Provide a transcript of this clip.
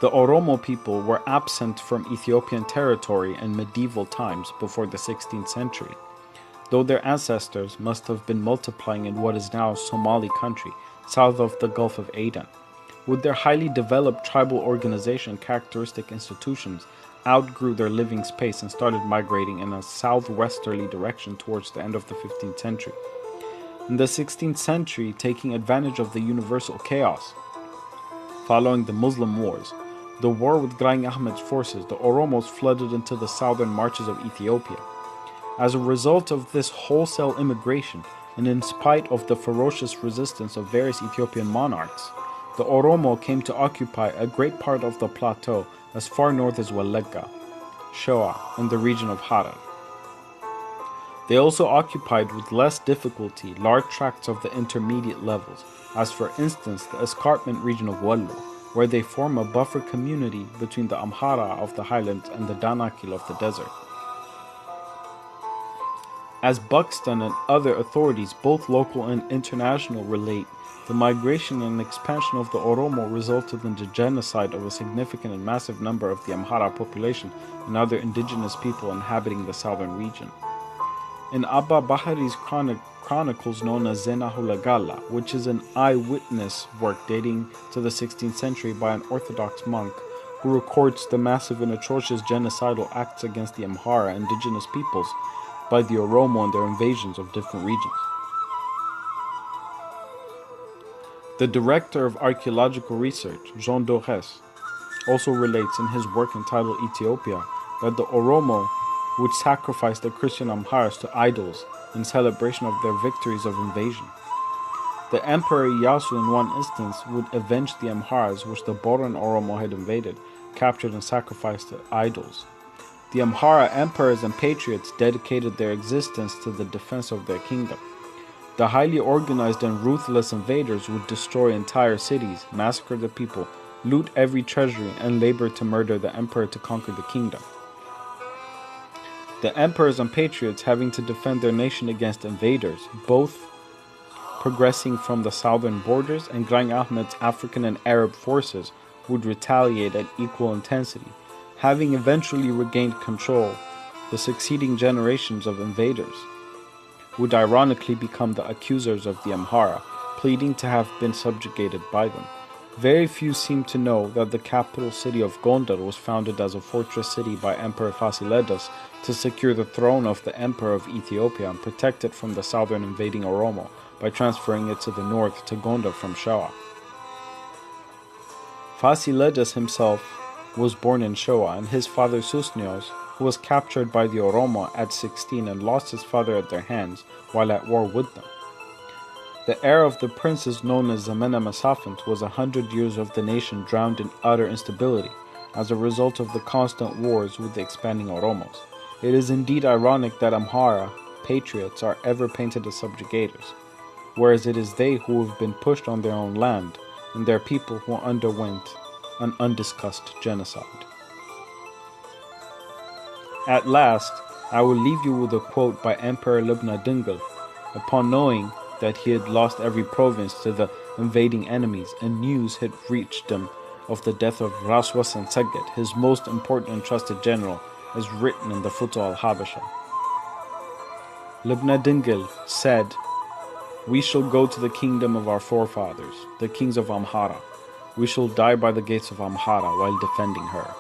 The Oromo people were absent from Ethiopian territory in medieval times before the 16th century, though their ancestors must have been multiplying in what is now Somali country, south of the Gulf of Aden. With their highly developed tribal organization, characteristic institutions outgrew their living space and started migrating in a southwesterly direction towards the end of the 15th century. In the 16th century, taking advantage of the universal chaos following the Muslim wars, the war with Graing Ahmed's forces, the Oromos flooded into the southern marches of Ethiopia. As a result of this wholesale immigration, and in spite of the ferocious resistance of various Ethiopian monarchs, the Oromo came to occupy a great part of the plateau as far north as Wallagga, Shoa, and the region of Harar. They also occupied with less difficulty large tracts of the intermediate levels, as for instance the escarpment region of Wallo, where they form a buffer community between the Amhara of the highlands and the Danakil of the desert. As Buxton and other authorities, both local and international, relate, the migration and expansion of the Oromo resulted in the genocide of a significant and massive number of the Amhara population and other indigenous people inhabiting the southern region. In Abba Bahari's chronicles known as Zenahulagala, which is an eyewitness work dating to the 16th century by an Orthodox monk who records the massive and atrocious genocidal acts against the Amhara indigenous peoples by the Oromo and their invasions of different regions. The director of archaeological research, Jean Dorès, also relates in his work entitled Ethiopia that the Oromo would sacrifice the Christian Amharas to idols in celebration of their victories of invasion. The Emperor Iyasu in one instance would avenge the Amharas which the Boran Oromo had invaded, captured and sacrificed to idols. The Amhara emperors and patriots dedicated their existence to the defense of their kingdom. The highly organized and ruthless invaders would destroy entire cities, massacre the people, loot every treasury, and labor to murder the emperor to conquer the kingdom. The emperors and patriots having to defend their nation against invaders, both progressing from the southern borders, and Graing Ahmed's African and Arab forces would retaliate at equal intensity. Having eventually regained control, the succeeding generations of invaders would ironically become the accusers of the Amhara, pleading to have been subjugated by them. Very few seem to know that the capital city of Gondar was founded as a fortress city by Emperor Fasilides to secure the throne of the Emperor of Ethiopia and protect it from the southern invading Oromo by transferring it to the north to Gondar from Shoa. Fasilides himself was born in Shoa, and his father Susnios, who was captured by the Oromo at 16 and lost his father at their hands while at war with them. The heir of the princes known as Zamena Masafint was 100 years of the nation drowned in utter instability as a result of the constant wars with the expanding Oromos. It is indeed ironic that Amhara patriots are ever painted as subjugators, whereas it is they who have been pushed on their own land and their people who underwent an undiscussed genocide. At last, I will leave you with a quote by Emperor Libna Dingle. Upon knowing that he had lost every province to the invading enemies, and news had reached him of the death of Ras Wassan Seged, his most important and trusted general, as written in the Futuh al-Habasha. Libna Dingle said, "We shall go to the kingdom of our forefathers, the kings of Amhara. We shall die by the gates of Amhara while defending her."